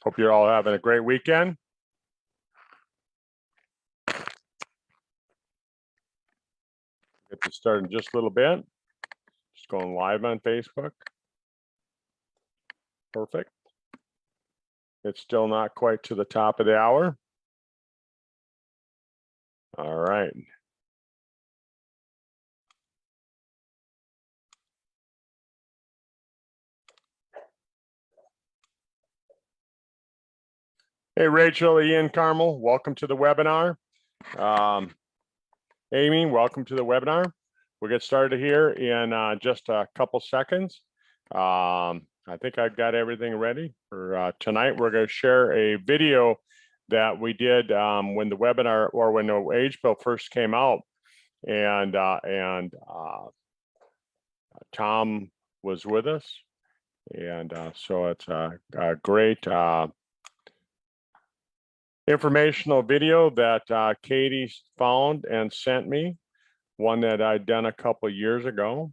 Hope you're all having a great weekend. Get this started in just a little bit. Just going live on Facebook. Perfect. It's still not quite to the top of the hour. All right. Hey, Rachel, Ian, Carmel, welcome to the webinar. Amy, welcome to the webinar. We'll get started here in just a couple seconds. I think I've got everything ready for tonight. We're going to share a video that we did when the webinar or when the age bill first came out, and Tom was with us, and so it's a great informational video that Katie found and sent me, one that I'd done a couple of years ago.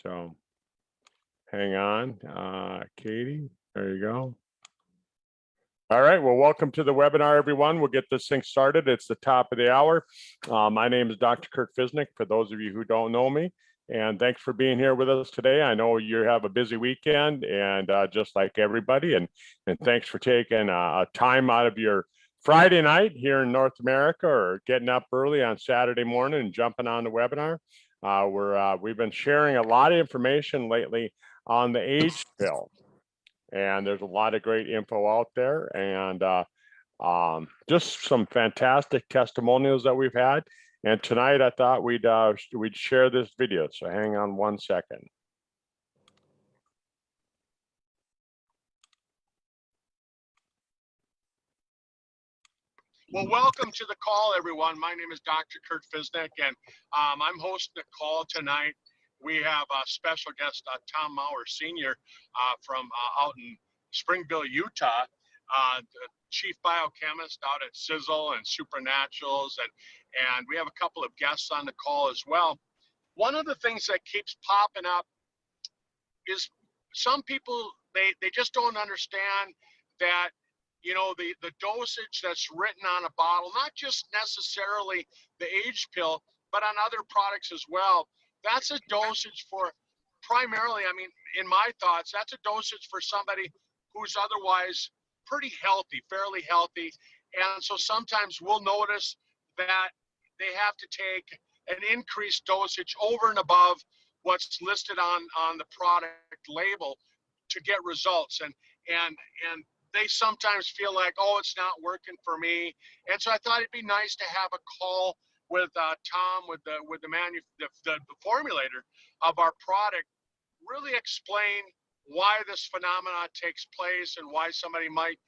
So hang on, Katie, there you go. All right, well, welcome to the webinar, everyone. We'll get this thing started. It's the top of the hour. My name is Dr. Kurt Fisnick, for those of you who don't know me, and thanks for being here with us today. I know you have a busy weekend, and just like everybody, and thanks for taking time out of your Friday night here in North America, or getting up early on Saturday morning and jumping on the webinar. We've been sharing a lot of information lately on the age pill, and there's a lot of great info out there, and just some fantastic testimonials that we've had. And tonight I thought we'd share this video. So hang on one second. Well, welcome to the call, everyone. My name is Dr. Kurt Fisnick, and I'm hosting the call tonight. We have a special guest, Tom Mower Sr. From out in Springville, Utah, the chief biochemist out at Sizzle and Supernaturals, and we have a couple of guests on the call as well. One of the things that keeps popping up is some people, they just don't understand that, you know, the dosage that's written on a bottle, not just necessarily the age pill, but on other products as well. That's a dosage for primarily, I mean, in my thoughts, that's a dosage for somebody who's otherwise pretty healthy, fairly healthy. And so sometimes we'll notice that they have to take an increased dosage over and above what's listed on the product label to get results. And they sometimes feel like, oh, it's not working for me. And so I thought it'd be nice to have a call with Tom, with the formulator of our product, really explain why this phenomenon takes place and why somebody might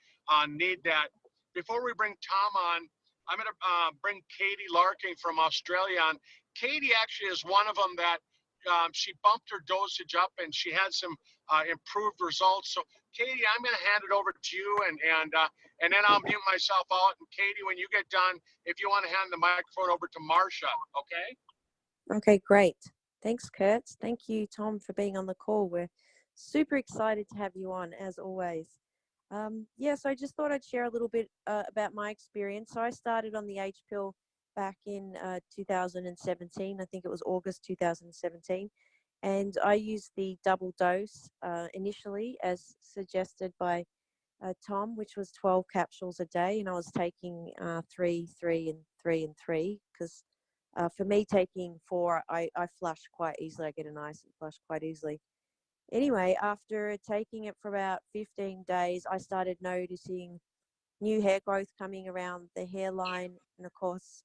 need that. Before we bring Tom on, I'm going to bring Katie Larking from Australia on. Katie actually is one of them that she bumped her dosage up and she had some improved results. So Katie, I'm going to hand it over to you, and then I'll mute myself out. And Katie, when you get done, if you want to hand the microphone over to Marsha, okay? Okay, great. Thanks, Kurt. Thank you, Tom, for being on the call. We're super excited to have you on, as always. So I just thought I'd share a little bit about my experience. So I started on the H pill back in 2017. I think it was August 2017. And I used the double dose initially, as suggested by Tom, which was 12 capsules a day. And I was taking 3, 3, and 3, and 3, because for me, taking 4, I flush quite easily. I get a nice flush quite easily. Anyway, after taking it for about 15 days, I started noticing new hair growth coming around the hairline. And of course,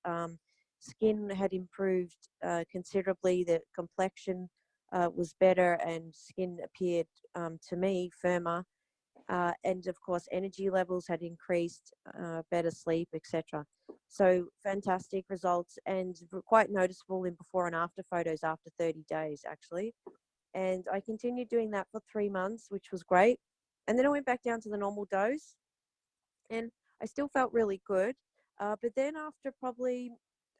skin had improved considerably. The complexion was better, and skin appeared to me firmer. And of course, energy levels had increased, better sleep, etc. So fantastic results, and quite noticeable in before and after photos after 30 days, actually. And I continued doing that for 3 months, which was great. And then I went back down to the normal dose, and I still felt really good. But then after probably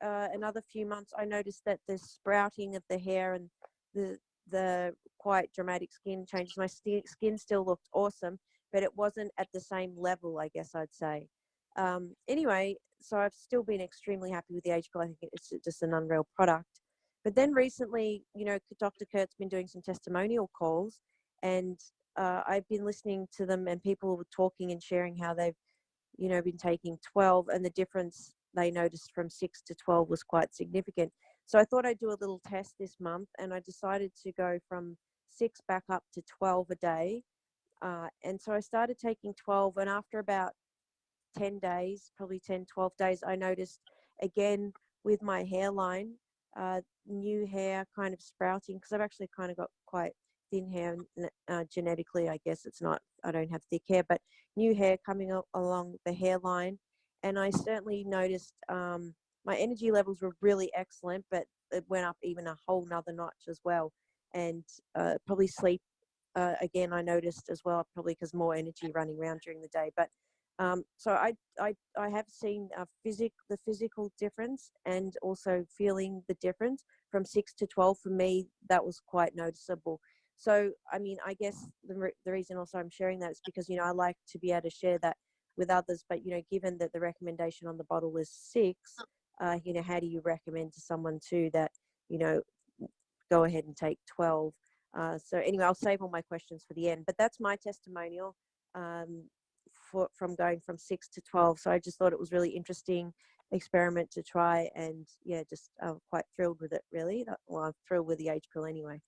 another few months, I noticed that the sprouting of the hair and the quite dramatic skin changes. My skin still looked awesome, but it wasn't at the same level, I guess I'd say. Anyway, so I've still been extremely happy with the age pill. I think it's just an unreal product. But then recently, you know, Dr. Kurt's been doing some testimonial calls, and I've been listening to them, and people were talking and sharing how they've, you know, been taking 12, and the difference they noticed from 6 to 12 was quite significant. So I thought I'd do a little test this month, and I decided to go from 6 back up to 12 a day. And so I started taking 12, and after about 10 days, probably 10, 12 days, I noticed again with my hairline, new hair kind of sprouting, because I've actually kind of got quite thin hair genetically. I guess it's not, I don't have thick hair, but new hair coming along the hairline. And I certainly noticed my energy levels were really excellent, but it went up even a whole nother notch as well. And probably sleep, again, I noticed as well, probably because more energy running around during the day. But so I have seen the physical difference, and also feeling the difference from 6 to 12. For me, that was quite noticeable. So, I mean, I guess the reason also I'm sharing that is because, you know, I like to be able to share that with others. But, you know, given that the recommendation on the bottle is 6, you know, how do you recommend to someone too that, you know, go ahead and take 12? So anyway, I'll save all my questions for the end. But that's my testimonial. From going from 6 to 12. So I just thought it was really interesting experiment to try, and yeah, just quite thrilled with it, really. Well, I'm thrilled with the age pill anyway.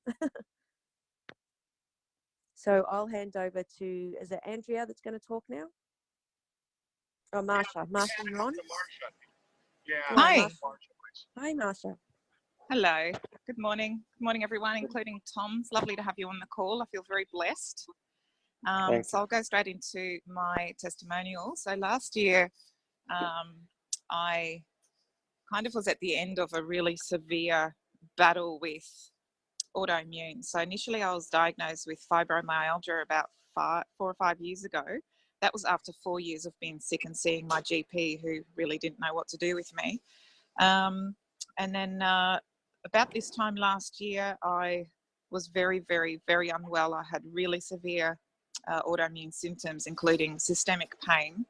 So I'll hand over to, is it Andrea that's going to talk now? Oh, Marsha. Marsha, you're on? Yeah. Hi. Marsha, Hi, Marsha. Hello. Good morning. Good morning, everyone, including Tom. It's lovely to have you on the call. I feel very blessed. So I'll go straight into my testimonial. So last year, I kind of was at the end of a really severe battle with autoimmune. So initially I was diagnosed with fibromyalgia about 4 or 5 years ago. That was after 4 years of being sick and seeing my GP, who really didn't know what to do with me. And then about this time last year, I was very, very, very unwell. I had really severe autoimmune symptoms, including systemic pain.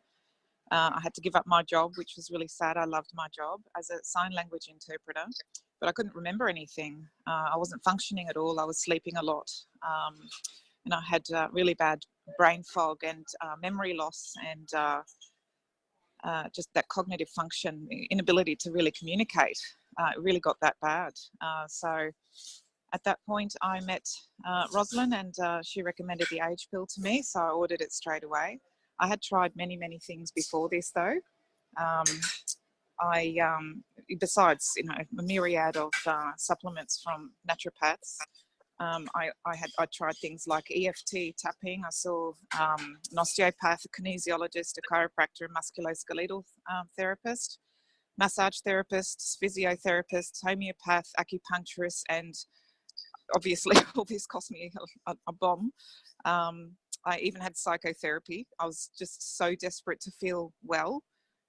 I had to give up my job, which was really sad. I loved my job as a sign language interpreter, but I couldn't remember anything. I wasn't functioning at all. I was sleeping a lot. And I had really bad brain fog and memory loss, and just that cognitive function, inability to really communicate. It really got that bad. So at that point, I met Rosalind, and she recommended the age pill to me, so I ordered it straight away. I had tried many, many things before this, though. Besides, you know, a myriad of supplements from naturopaths, I tried things like EFT tapping. I saw an osteopath, a kinesiologist, a chiropractor, a musculoskeletal therapist, massage therapists, physiotherapists, homeopath, acupuncturists, and obviously all this cost me a bomb. I even had psychotherapy. I was just so desperate to feel well.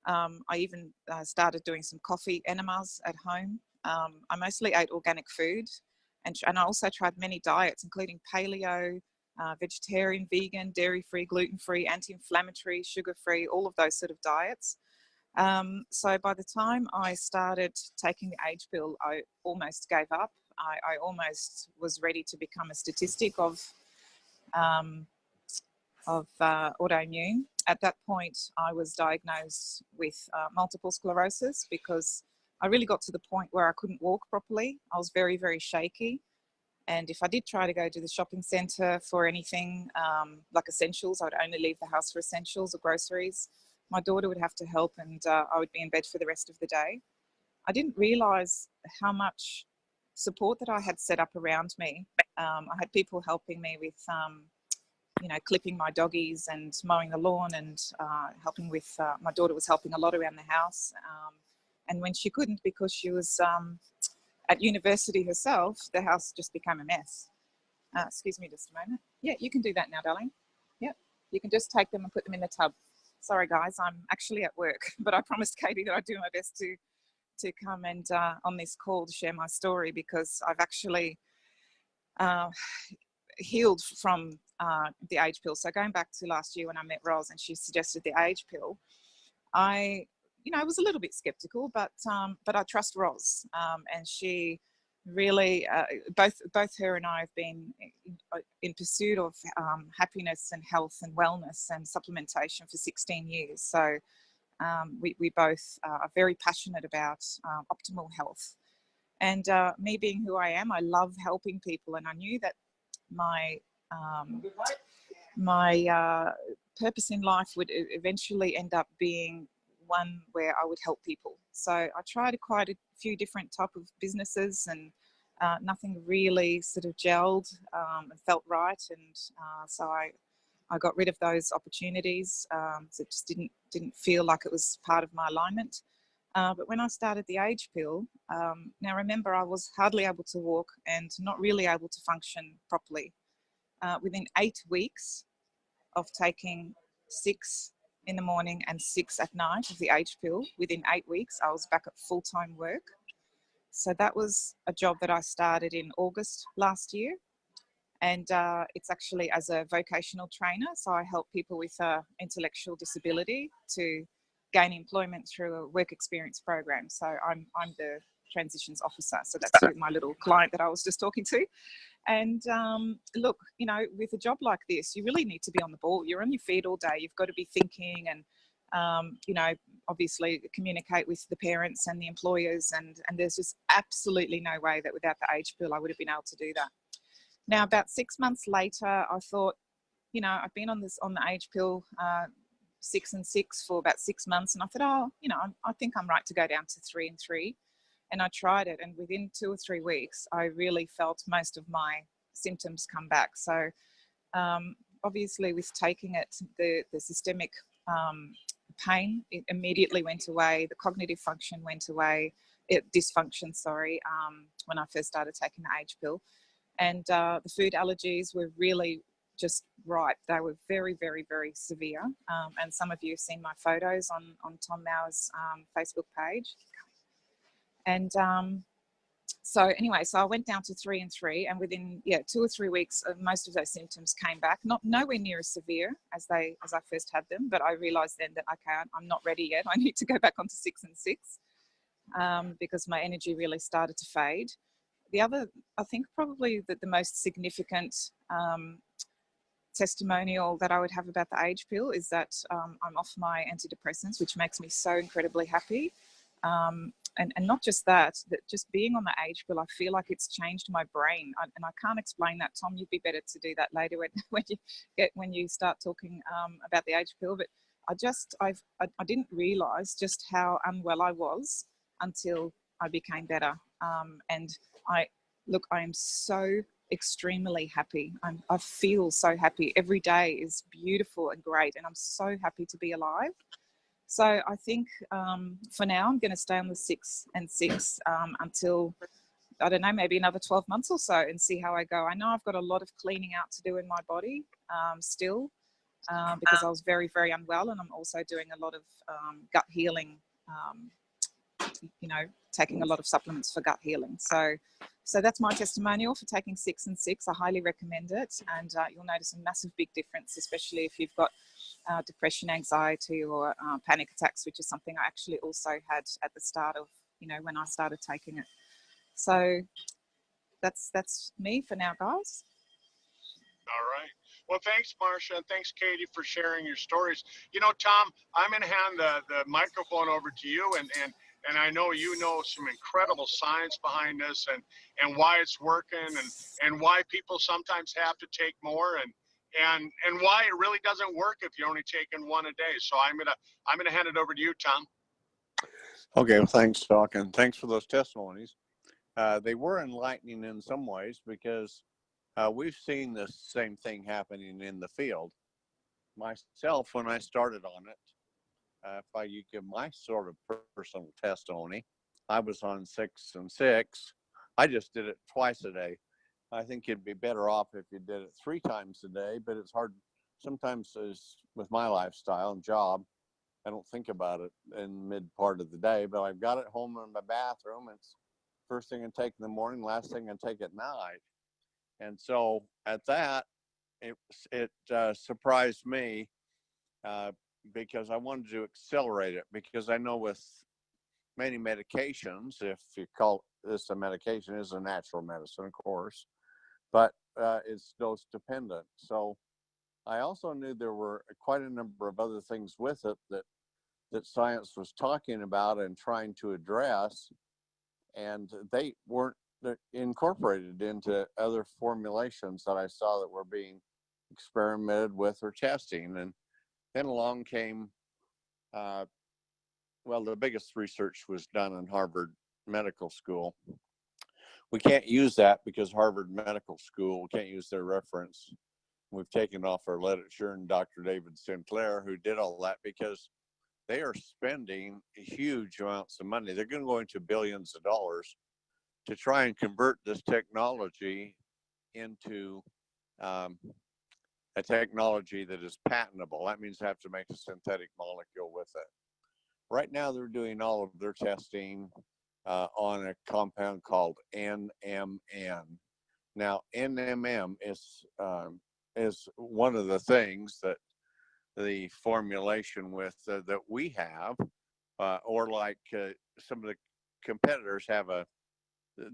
I even started doing some coffee enemas at home. I mostly ate organic food, and I also tried many diets, including paleo, vegetarian, vegan, dairy-free, gluten-free, anti-inflammatory, sugar-free, all of those sort of diets. So by the time I started taking the age pill, I almost gave up. I almost was ready to become a statistic of autoimmune. At that point, I was diagnosed with multiple sclerosis, because I really got to the point where I couldn't walk properly. I was very, very shaky. And if I did try to go to the shopping centre for anything like essentials, I would only leave the house for essentials or groceries. My daughter would have to help, and I would be in bed for the rest of the day. I didn't realise how much support that I had set up around me. I had people helping me with, you know, clipping my doggies and mowing the lawn, and helping with, my daughter was helping a lot around the house. And when she couldn't, because she was at university herself, the house just became a mess. Excuse me just a moment. Yeah, you can do that now, darling. Yep, you can just take them and put them in the tub. Sorry guys, I'm actually at work, but I promised Katie that I'd do my best to come and on this call to share my story, because I've actually healed from the age pill. So going back to last year when I met Roz and she suggested the age pill, I was a little bit skeptical, but I trust Roz, and she really, both her and I have been in pursuit of happiness and health and wellness and supplementation for 16 years. So we both are very passionate about optimal health. And me being who I am, I love helping people, and I knew that my purpose in life would eventually end up being one where I would help people. So I tried quite a few different type of businesses, and nothing really sort of gelled and felt right. And so I got rid of those opportunities. So it just didn't feel like it was part of my alignment. But when I started the age pill, now remember, I was hardly able to walk and not really able to function properly. Within 8 weeks of taking 6 in the morning and 6 at night of the age pill, within 8 weeks, I was back at full-time work. So that was a job that I started in August last year. And it's actually as a vocational trainer. So I help people with intellectual disability to gain employment through a work experience program. So I'm the transitions officer. So that's my little client that I was just talking to. And look, with a job like this, you really need to be on the ball. You're on your feet all day. You've got to be thinking and, obviously communicate with the parents and the employers. And there's just absolutely no way that without the age pill, I would have been able to do that. Now, about 6 months later, I thought, I've been on the age pill 6 and 6 for about 6 months. And I thought, I think I'm right to go down to 3 and 3. And I tried it, and within 2 or 3 weeks, I really felt most of my symptoms come back. So obviously with taking it, the systemic pain, it immediately went away. The cognitive function went away, dysfunction, sorry, when I first started taking the age pill. And the food allergies were really just right. They were very, very, very severe. And some of you have seen my photos on Tom Mower's Facebook page. And so anyway, so I went down to 3 and 3, and within 2 or 3 weeks, most of those symptoms came back. Nowhere near as severe as I first had them, but I realised then that okay, I'm not ready yet. I need to go back onto 6 and 6 because my energy really started to fade. The other, I think probably the most significant testimonial that I would have about the age pill is that I'm off my antidepressants, which makes me so incredibly happy. And not just that just being on the age pill, I feel like it's changed my brain. And I can't explain that. Tom, you'd be better to do that later when you start talking about the age pill. But I didn't realise just how unwell I was until I became better. And I am so extremely happy. I feel so happy. Every day is beautiful and great, and I'm so happy to be alive. So I think for now, I'm going to stay on the 6 and 6 until, I don't know, maybe another 12 months or so and see how I go. I know I've got a lot of cleaning out to do in my body still because I was very, very unwell, and I'm also doing a lot of gut healing, taking a lot of supplements for gut healing. So that's my testimonial for taking 6 and 6. I highly recommend it, and you'll notice a massive big difference, especially if you've got depression, anxiety, or panic attacks, which is something I actually also had at the start of, when I started taking it. So that's me for now, guys. All right. Well, thanks, Marcia, and thanks, Katie, for sharing your stories. Tom, I'm going to hand the microphone over to you, and I know you know some incredible science behind this, and why it's working, and why people sometimes have to take more, and why it really doesn't work if you're only taking one a day. So I'm gonna hand it over to you, Tom. Okay, well, thanks, Doc, and thanks for those testimonies. They were enlightening in some ways because we've seen this same thing happening in the field. Myself, when I started on it, if I give my sort of personal testimony, I was on 6 and 6. I just did it twice a day. I think you'd be better off if you did it 3 times a day, but it's hard sometimes with my lifestyle and job. I don't think about it in mid part of the day, but I've got it home in my bathroom. It's first thing I take in the morning, last thing I take at night. And so at that, it surprised me because I wanted to accelerate it, because I know with many medications, if you call this a medication, is a natural medicine, of course, but it's dose dependent. So I also knew there were quite a number of other things with it that science was talking about and trying to address, and they weren't incorporated into other formulations that I saw that were being experimented with or testing. And then along came, well, the biggest research was done in Harvard Medical School. We can't use that because Harvard Medical School, we can't use their reference. We've taken off our literature, and Dr. David Sinclair, who did all that, because they are spending huge amounts of money. They're going to go into billions of dollars to try and convert this technology into a technology that is patentable. That means they have to make a synthetic molecule with it. Right now, they're doing all of their testing on a compound called NMN. Now, NMN is one of the things that the formulation with that we have, or like some of the competitors have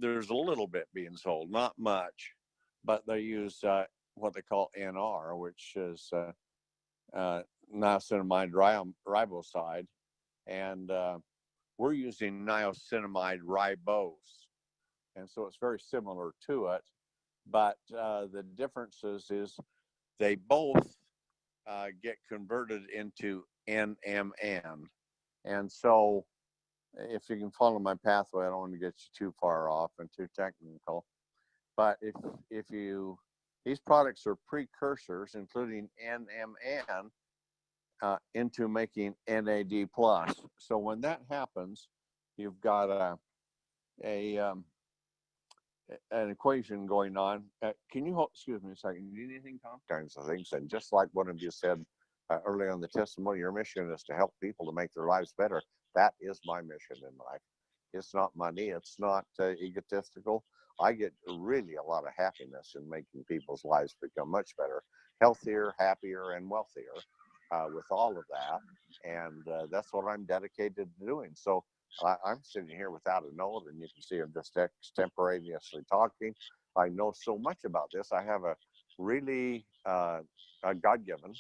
there's a little bit being sold, not much, but they use what they call NR, which is niacinamide riboside, and we're using niacinamide ribose, and so it's very similar to it, but the differences is they both get converted into NMN. And so if you can follow my pathway, I don't want to get you too far off and too technical, but if these products are precursors, including NMN, into making NAD+. So when that happens, you've got an equation going on. Can you hold, excuse me a second, do you need anything, Tom? Kinds of things. And just like one of you said early on the testimony, your mission is to help people to make their lives better. That is my mission in life. It's not money. It's not egotistical. I get really a lot of happiness in making people's lives become much better, healthier, happier, and wealthier with all of that. And that's what I'm dedicated to doing. So I'm sitting here without a note, and you can see I'm just extemporaneously talking. I know so much about this. I have a really a God-given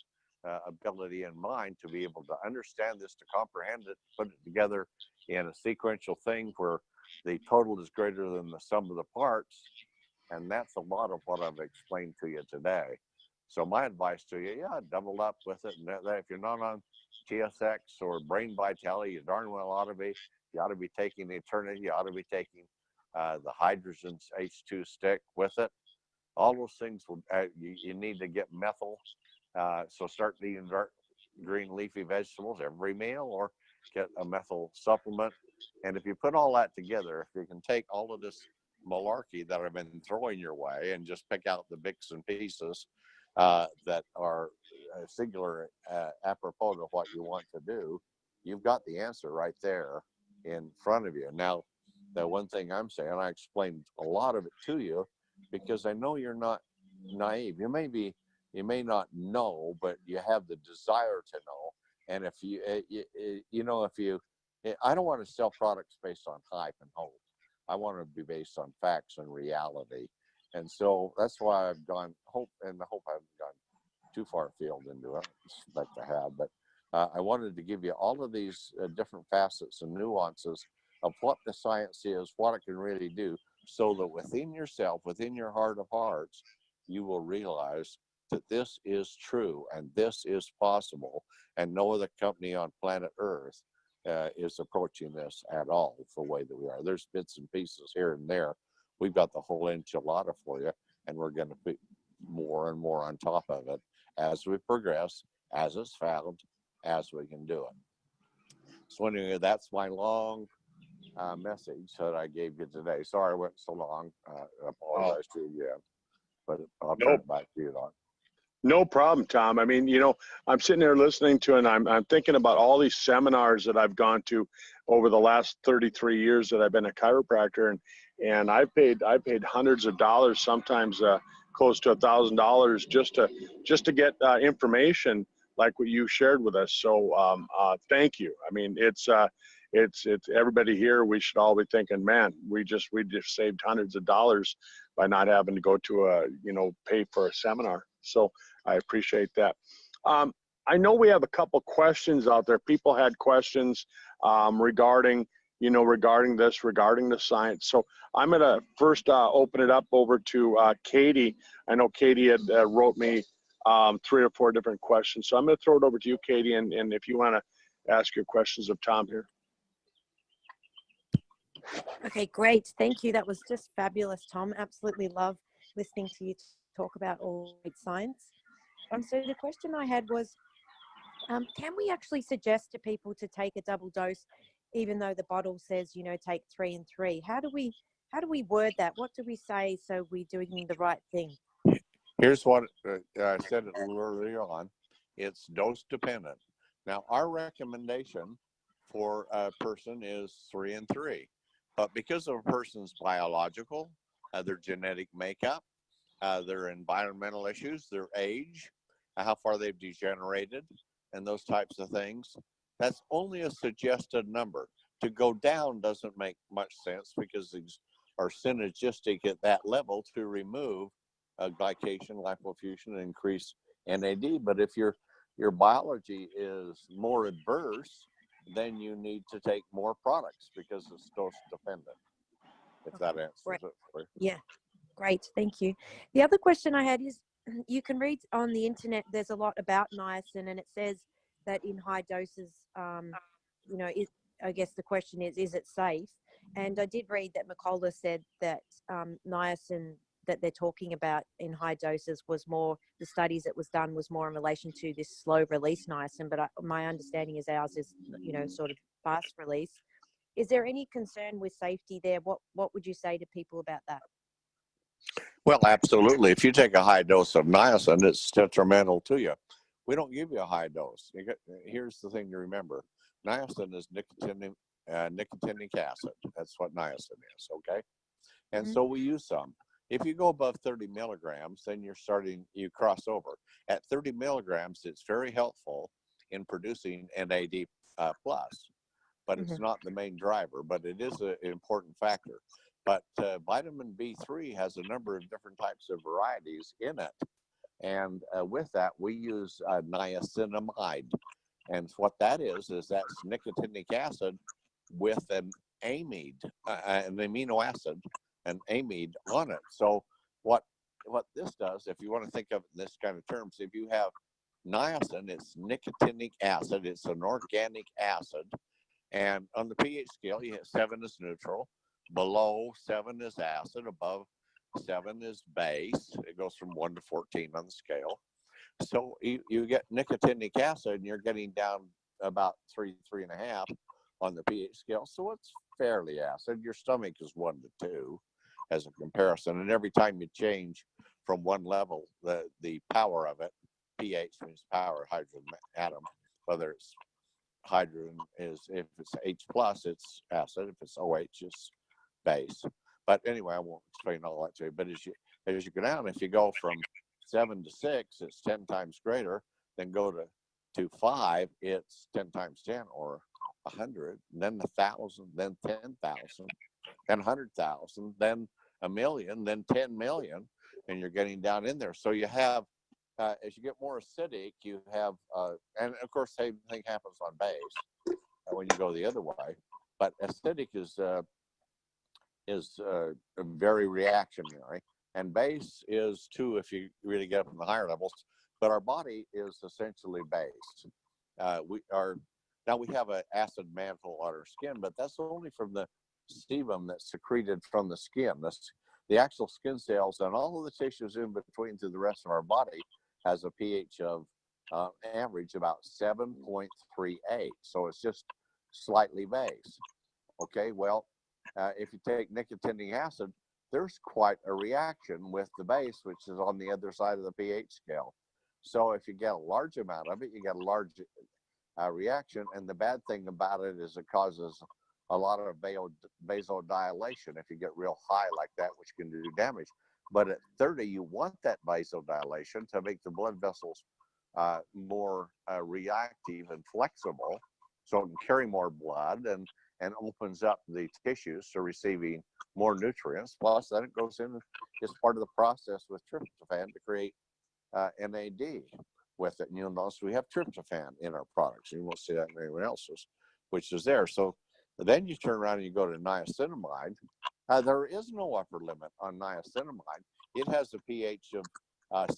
ability in mind to be able to understand this, to comprehend it, put it together in a sequential thing where the total is greater than the sum of the parts. And that's a lot of what I've explained to you today. So my advice to you, yeah, double up with it. And if you're not on TSX or Brain Vitality, you darn well ought to be. You ought to be taking the Eternity. You ought to be taking the hydrogen H2 stick with it. All those things, you need to get methyl. So start eating dark green leafy vegetables every meal, or get a methyl supplement. And if you put all that together, if you can take all of this malarkey that I've been throwing your way and just pick out the bits and pieces that are singular apropos to what you want to do, you've got the answer right there in front of you. Now, the one thing I'm saying, I explained a lot of it to you because I know you're not naive. You may not know, but you have the desire to know. And if I don't want to sell products based on hype and hope. I want to be based on facts and reality. And so that's why I've gone I haven't gone too far afield into it. I suspect I have, but I wanted to give you all of these different facets and nuances of what the science is, what it can really do, so that within yourself, within your heart of hearts, you will realize that this is true and this is possible, and no other company on planet Earth is approaching this at all the way that we are. There's bits and pieces here and there. We've got the whole enchilada for you, and we're going to put more and more on top of it as we progress, as it's found, as we can do it. So anyway, that's my long message that I gave you today. Sorry I went so long. I apologize to you again, but I'll turn it back to you, Don. No problem, Tom. I mean, I'm sitting there listening to, and I'm thinking about all these seminars that I've gone to over the last 33 years that I've been a chiropractor, and I paid hundreds of dollars, sometimes close to $1,000 just to get information like what you shared with us. So thank you. I mean, it's everybody here. We should all be thinking, man, we just saved hundreds of dollars by not having to go to pay for a seminar. So I appreciate that. I know we have a couple questions out there. People had questions regarding the science. So I'm going to first open it up over to Katie. I know Katie had wrote me 3 or 4 different questions. So I'm going to throw it over to you, Katie, and if you want to ask your questions of Tom here. Okay, great. Thank you. That was just fabulous, Tom. Absolutely love listening to you talk about all great science. So the question I had was, can we actually suggest to people to take a double dose, even though the bottle says, take 3 and 3? How do we word that? What do we say so we're doing the right thing? Here's what I said it a little earlier on. It's dose dependent. Now, our recommendation for a person is 3 and 3. But because of a person's biological, their genetic makeup, their environmental issues, their age, how far they've degenerated, and those types of things, that's only a suggested number. To go down doesn't make much sense because these are synergistic at that level to remove glycation, lipofuscin, and increase NAD. But if your biology is more adverse, then you need to take more products because it's dose dependent. If that answers Great. it for you. Yeah, great. Thank you. The other question I had is, you can read on the internet, there's a lot about niacin, and it says that in high doses, I guess the question is it safe? And I did read that McCullough said that niacin that they're talking about in high doses was more, the studies that was done was more in relation to this slow release niacin, but my understanding is ours is, sort of fast release. Is there any concern with safety there? What would you say to people about that? Well, absolutely. If you take a high dose of niacin, it's detrimental to you. We don't give you a high dose. Here's the thing to remember. Niacin is nicotinic acid. That's what niacin is, okay? And so we use some. If you go above 30 milligrams, then you cross over. At 30 milligrams, it's very helpful in producing NAD plus, but it's not the main driver, but it is an important factor. But vitamin B3 has a number of different types of varieties in it. And with that, we use niacinamide. And what that is that's nicotinic acid with an amide, an amino acid, an amide on it. So what this does, if you want to think of it in this kind of terms, if you have niacin, it's nicotinic acid, it's an organic acid. And on the pH scale, you have 7 is neutral, below 7 is acid, above 7 is base. It goes from 1 to 14 on the scale. So you get nicotinic acid, and you're getting down about 3.5 on the pH scale. So it's fairly acid. Your stomach is 1 to 2 as a comparison. And every time you change from one level, the power of it, pH means power, hydrogen atom, whether it's hydrogen is, if it's H plus, it's acid. If it's OH, it's base. But anyway, I won't explain all that to you. But as you go down, if you go from 7 to 6, it's 10 times greater. Then go to 5, it's 10 times 10 or 100. Then 1,000, then 10,000, then 100,000, then 1,000,000, then 10 million, and you're getting down in there. So you have, as you get more acidic, you have, and of course, same thing happens on base when you go the other way. But acidic is very reactionary, and base is too if you really get up in the higher levels. But our body is essentially based. We have an acid mantle on our skin, but that's only from the sebum that's secreted from the skin. The actual skin cells and all of the tissues in between to the rest of our body has a pH of average about 7.38. So it's just slightly base. Okay, well, if you take nicotinic acid, there's quite a reaction with the base, which is on the other side of the pH scale. So if you get a large amount of it, you get a large reaction. And the bad thing about it is it causes a lot of vasodilation if you get real high like that, which can do damage. But at 30, you want that vasodilation to make the blood vessels more reactive and flexible, so it can carry more blood and opens up the tissues to receiving more nutrients. Plus, then it goes in as part of the process with tryptophan to create NAD with it. And you'll notice we have tryptophan in our products. You won't see that in anyone else's, which is there. So then you turn around and you go to niacinamide. There is no upper limit on niacinamide. It has a pH of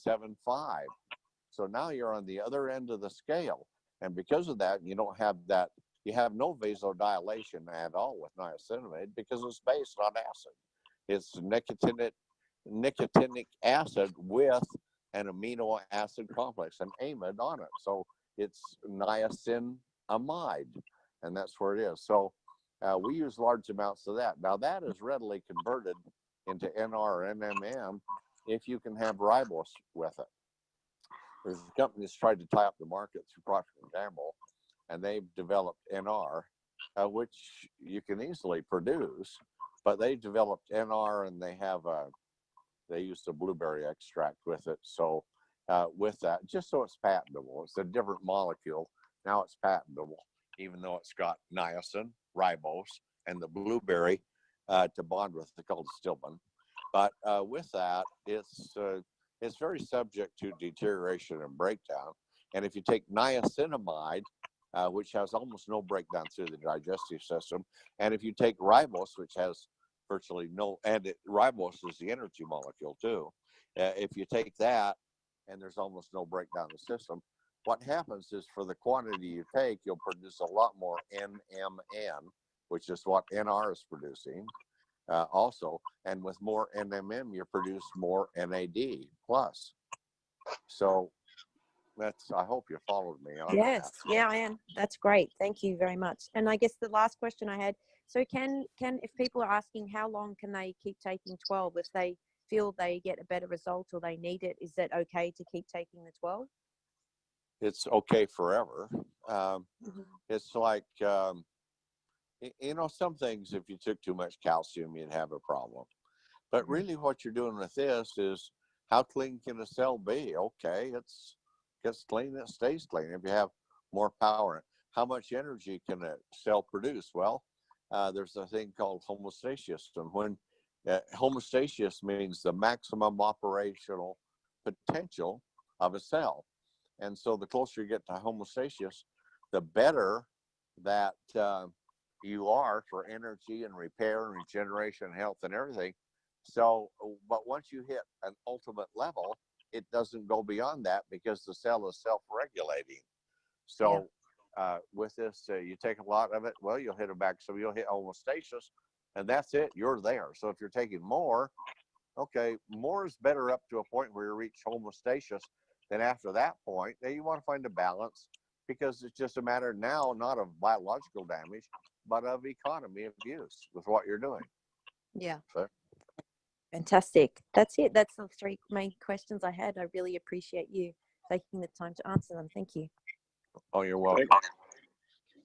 7.5. So now you're on the other end of the scale. And because of that, you don't have that, you have no vasodilation at all with niacinamide because it's based on acid. It's nicotinic acid with an amino acid complex, an amide on it. So it's niacinamide, and that's where it is. So we use large amounts of that. Now that is readily converted into NR or NMN if you can have ribose with it. There's a company that's tried to tie up the market through Procter & Gamble, and they've developed NR, which you can easily produce, but they developed NR and they used a blueberry extract with it. So with that, just so it's patentable, it's a different molecule. Now it's patentable, even though it's got niacin, ribose, and the blueberry to bond with, it's called stilbin. But with that, it's very subject to deterioration and breakdown. And if you take niacinamide, which has almost no breakdown through the digestive system, and if you take ribose, which has virtually no, and ribose is the energy molecule too. If you take that, and there's almost no breakdown in the system, what happens is for the quantity you take, you'll produce a lot more NMN, which is what NR is producing. Also, and with more NMN, you produce more NAD plus. So that's, I hope you followed me on Yes, that. yeah, I am. That's great. Thank you very much. And I guess the last question I had, so can if people are asking how long can they keep taking 12 if they feel they get a better result or they need it, is that okay to keep taking the 12? It's okay forever. Mm-hmm. It's like, you know, some things, if you took too much calcium, you'd have a problem. But really what you're doing with this is how clean can a cell be? Okay, gets clean, it stays clean. If you have more power, how much energy can a cell produce? Well, there's a thing called homeostasis. And when homeostasis means the maximum operational potential of a cell. And so the closer you get to homeostasis, the better that you are for energy and repair and regeneration and health and everything. So, but once you hit an ultimate level, it doesn't go beyond that because the cell is self-regulating. So with this, you take a lot of it, well, you'll hit it back. So you'll hit homeostasis and that's it, you're there. So if you're taking more, okay, more is better up to a point where you reach homeostasis. Then after that point, then you want to find a balance because it's just a matter now, not of biological damage, but of economy of use with what you're doing. Yeah. So. Fantastic. That's it. That's the 3 main questions I had. I really appreciate you taking the time to answer them. Thank you. Oh, you're welcome.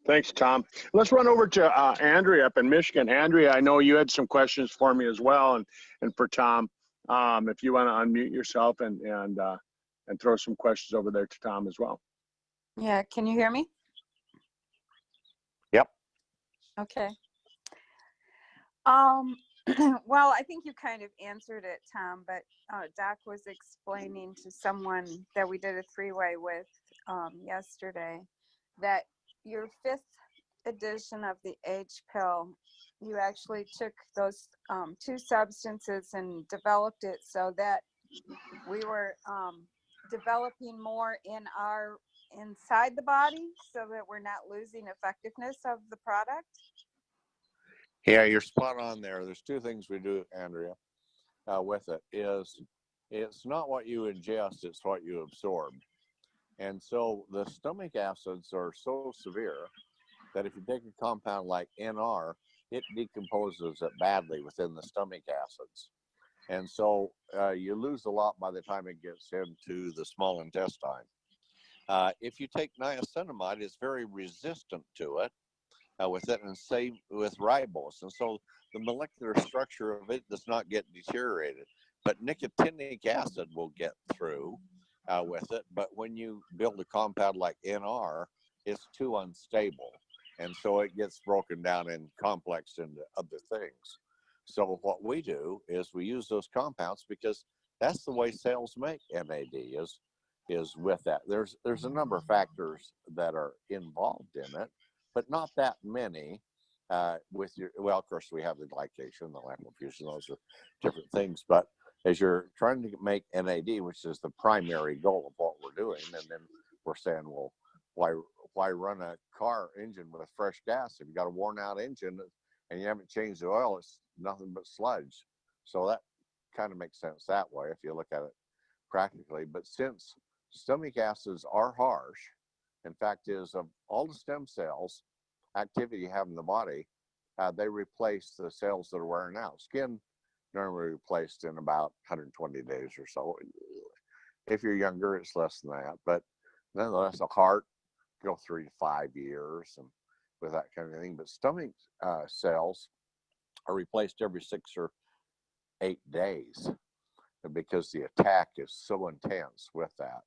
Thanks, Tom. Let's run over to Andrea up in Michigan. Andrea, I know you had some questions for me as well, and for Tom. If you want to unmute yourself and throw some questions over there to Tom as well. Yeah, can you hear me? Yep. Okay. Well, I think you kind of answered it, Tom, but Doc was explaining to someone that we did a 3-way with yesterday that your 5th edition of the H pill, you actually took those 2 substances and developed it so that we were developing more inside the body so that we're not losing effectiveness of the product. Yeah, you're spot on there. There's 2 things we do, Andrea, with it. It's not what you ingest, it's what you absorb. And so the stomach acids are so severe that if you take a compound like NR, it decomposes it badly within the stomach acids. And so you lose a lot by the time it gets into the small intestine. If you take niacinamide, it's very resistant to it with it, and same with ribose. And so the molecular structure of it does not get deteriorated. But nicotinic acid will get through with it. But when you build a compound like NR, it's too unstable. And so it gets broken down and complexed into other things. So what we do is we use those compounds because that's the way cells make NAD is with that. There's a number of factors that are involved in it, but not that many. With your, well, of course, we have the glycation, the lactofusion, those are different things. But as you're trying to make NAD, which is the primary goal of what we're doing, and then we're saying, well, why run a car engine with fresh gas if you got a worn out engine and you haven't changed the oil? It's nothing but sludge. So that kind of makes sense that way if you look at it practically. But since stomach acids are harsh, in fact, is of all the stem cells activity you have in the body, they replace the cells that are wearing out. Skin normally replaced in about 120 days or so. If you're younger, it's less than that. But nonetheless, the heart go 3 to 5 years and with that kind of thing. But stomach cells are replaced every 6 or 8 days because the attack is so intense with that.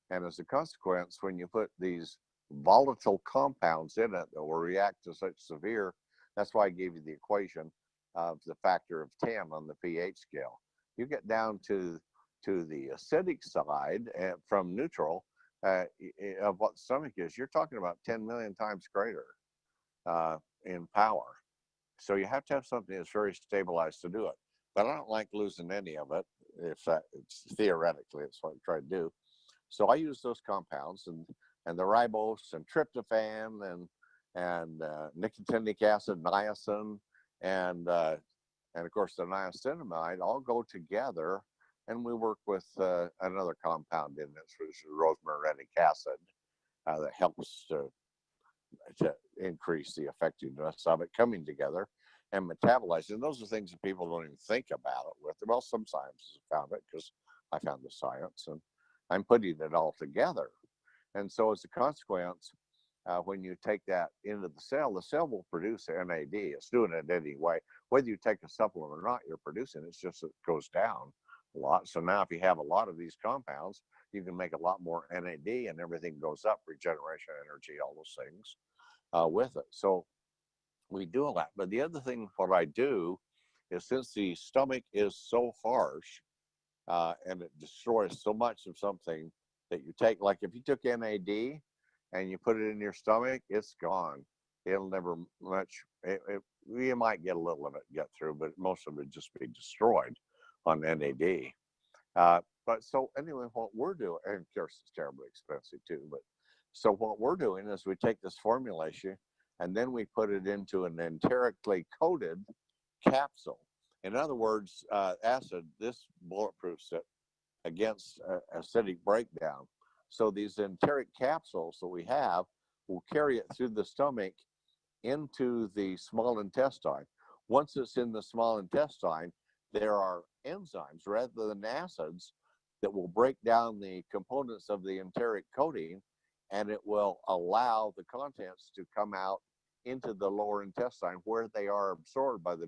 And as a consequence, when you put these volatile compounds in it that will react to such severe, that's why I gave you the equation of the factor of 10 on the pH scale. You get down to the acidic side from neutral of what the stomach is, you're talking about 10 million times greater in power. So you have to have something that's very stabilized to do it. But I don't like losing any of it. If it's theoretically, it's what I try to do. So I use those compounds and the ribose and tryptophan and nicotinic acid, niacin, and of course the niacinamide all go together, and we work with another compound in this, which is rosmarinic acid, that helps to increase the effectiveness of it coming together and metabolizing. And those are things that people don't even think about it with. Well, some scientists have found it because I found the science, and I'm putting it all together. And so as a consequence, when you take that into the cell will produce NAD. It's doing it anyway. Whether you take a supplement or not, you're producing it. It's just it goes down a lot. So now if you have a lot of these compounds, you can make a lot more NAD and everything goes up, regeneration, energy, all those things with it. So we do a lot. But the other thing, what I do is, since the stomach is so harsh and it destroys so much of something that you take, like if you took NAD and you put it in your stomach, it's gone. It'll never much, you might get a little of it get through, but most of it just be destroyed on NAD. But so anyway, what we're doing, and of course it's terribly expensive too, but so what we're doing is we take this formulation and then we put it into an enterically coated capsule. In other words, acid, this bulletproofs it against acidic breakdown. So these enteric capsules that we have will carry it through the stomach into the small intestine. Once it's in the small intestine, there are enzymes rather than acids that will break down the components of the enteric coating, and it will allow the contents to come out into the lower intestine where they are absorbed by the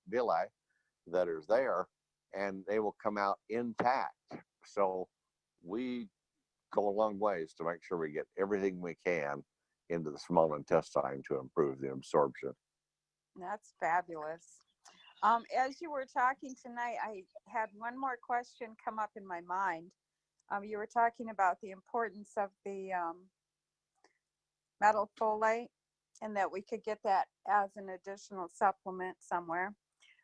villi that are there, and they will come out intact. So we go a long ways to make sure we get everything we can into the small intestine to improve the absorption. That's fabulous. As you were talking tonight, I had one more question come up in my mind. You were talking about the importance of the methyl folate, and that we could get that as an additional supplement somewhere.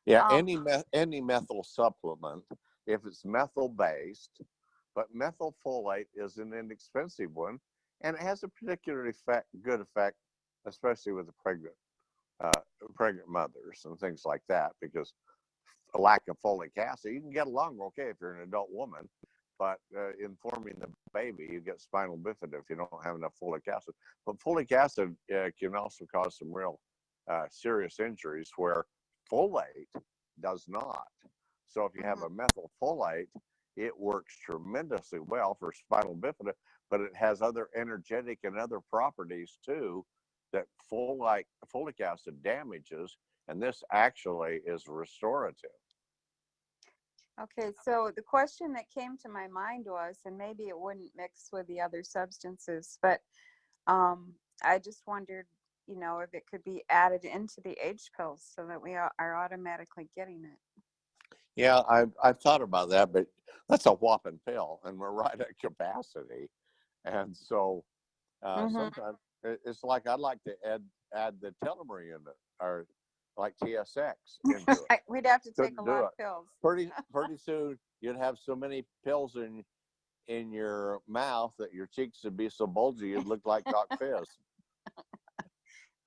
Yeah, any methyl supplement, if it's methyl based, but methyl folate is an inexpensive one, and it has a particular good effect, especially with the pregnant mothers and things like that, because a lack of folic acid, you can get along okay if you're an adult woman, but in forming the baby, you get spinal bifida if you don't have enough folic acid. But folic acid can also cause some real serious injuries where folate does not. So if you have a methyl folate, it works tremendously well for spinal bifida, but it has other energetic and other properties too that folic acid damages, and this actually is restorative. Okay, so the question that came to my mind was, and maybe it wouldn't mix with the other substances, but I just wondered, you know, if it could be added into the H pills so that we are automatically getting it. Yeah, I've thought about that, but that's a whopping pill, and we're right at capacity, and so sometimes it's like I'd like to add the telomere unit or like TSX into it. We'd have to take Couldn't a do lot it. of pills. Pretty soon you'd have so many pills in your mouth that your cheeks would be so bulgy you'd look like Doc Fizz.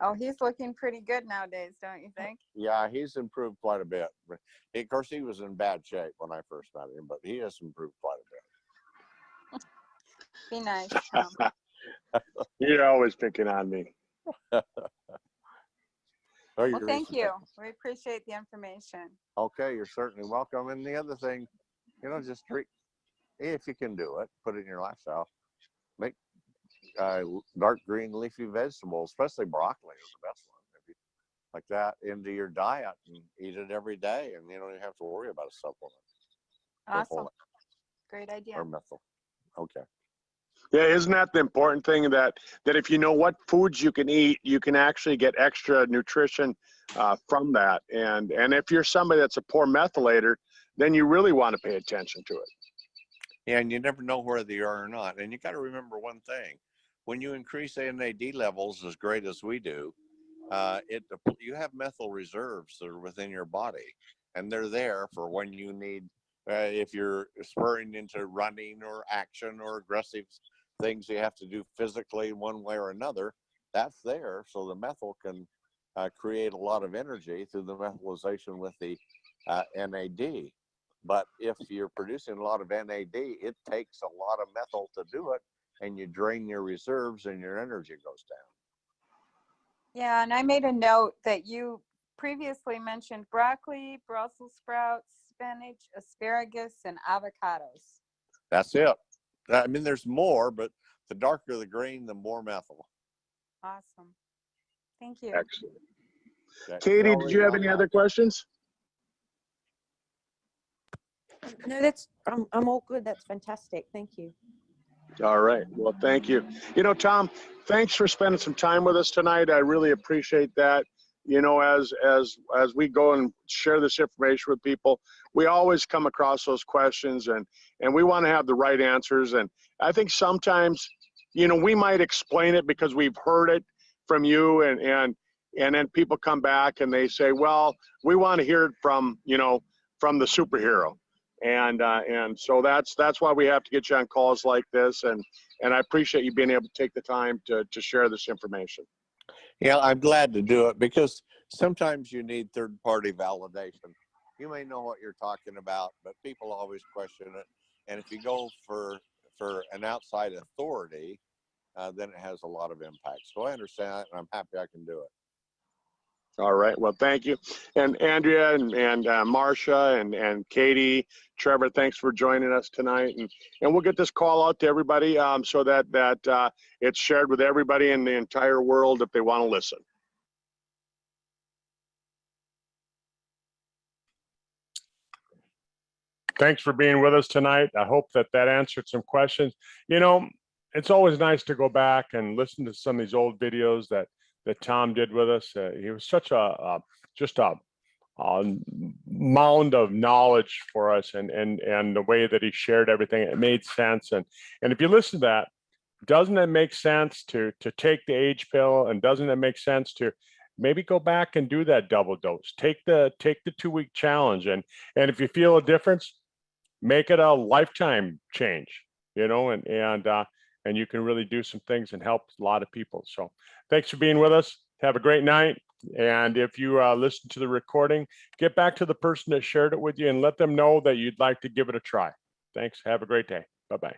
Oh, he's looking pretty good nowadays, don't you think? Yeah, he's improved quite a bit. Of course, he was in bad shape when I first met him, but he has improved quite a bit. Be nice, Tom. You're always picking on me. Well, thank you. We appreciate the information. Okay, you're certainly welcome. And the other thing, you know, just drink, if you can do it, put it in your lifestyle. Make dark green leafy vegetables, especially broccoli is the best one. If you like that into your diet and eat it every day, and you don't even have to worry about a supplement. Awesome. Great idea. Or methyl. Okay. Yeah, isn't that the important thing, that if you know what foods you can eat, you can actually get extra nutrition from that. And if you're somebody that's a poor methylator, then you really want to pay attention to it. Yeah, and you never know whether you are or not. And you got to remember one thing: when you increase NAD levels as great as we do, you have methyl reserves that are within your body, and they're there for when you need. If you're spurring into running or action or aggressive things you have to do physically one way or another, that's there. So the methyl can create a lot of energy through the methylization with the NAD. But if you're producing a lot of NAD, it takes a lot of methyl to do it, and you drain your reserves and your energy goes down. Yeah, and I made a note that you previously mentioned broccoli, Brussels sprouts, spinach, asparagus, and avocados. That's it. I mean, there's more, but the darker the green, the more methyl. Awesome. Thank you. Excellent. Okay. Katie, did you have any other questions? No, I'm all good. That's fantastic. Thank you. All right. Well, thank you. You know, Tom, thanks for spending some time with us tonight. I really appreciate that. You know, as we go and share this information with people, we always come across those questions, and we want to have the right answers. And I think sometimes, you know, we might explain it because we've heard it from you, and then people come back and they say, well, we want to hear it from, you know, from the superhero. And so that's why we have to get you on calls like this, and I appreciate you being able to take the time to share this information. Yeah, I'm glad to do it because sometimes you need third-party validation. You may know what you're talking about, but people always question it. And if you go for an outside authority, then it has a lot of impact. So I understand that, and I'm happy I can do it. All right. Well, thank you. And Andrea and Marcia and Katie, Trevor, thanks for joining us tonight. And we'll get this call out to everybody so that it's shared with everybody in the entire world if they want to listen. Thanks for being with us tonight. I hope that answered some questions. You know, it's always nice to go back and listen to some of these old videos that Tom did with us. He was such a mound of knowledge for us, and the way that he shared everything, it made sense. And if you listen to that, doesn't it make sense to take the H pill, and doesn't it make sense to maybe go back and do that double dose? Take the 2-week challenge, and if you feel a difference, make it a lifetime change, you know, and you can really do some things and help a lot of people. So thanks for being with us. Have a great night. And if you listen to the recording, get back to the person that shared it with you and let them know that you'd like to give it a try. Thanks. Have a great day. Bye-bye.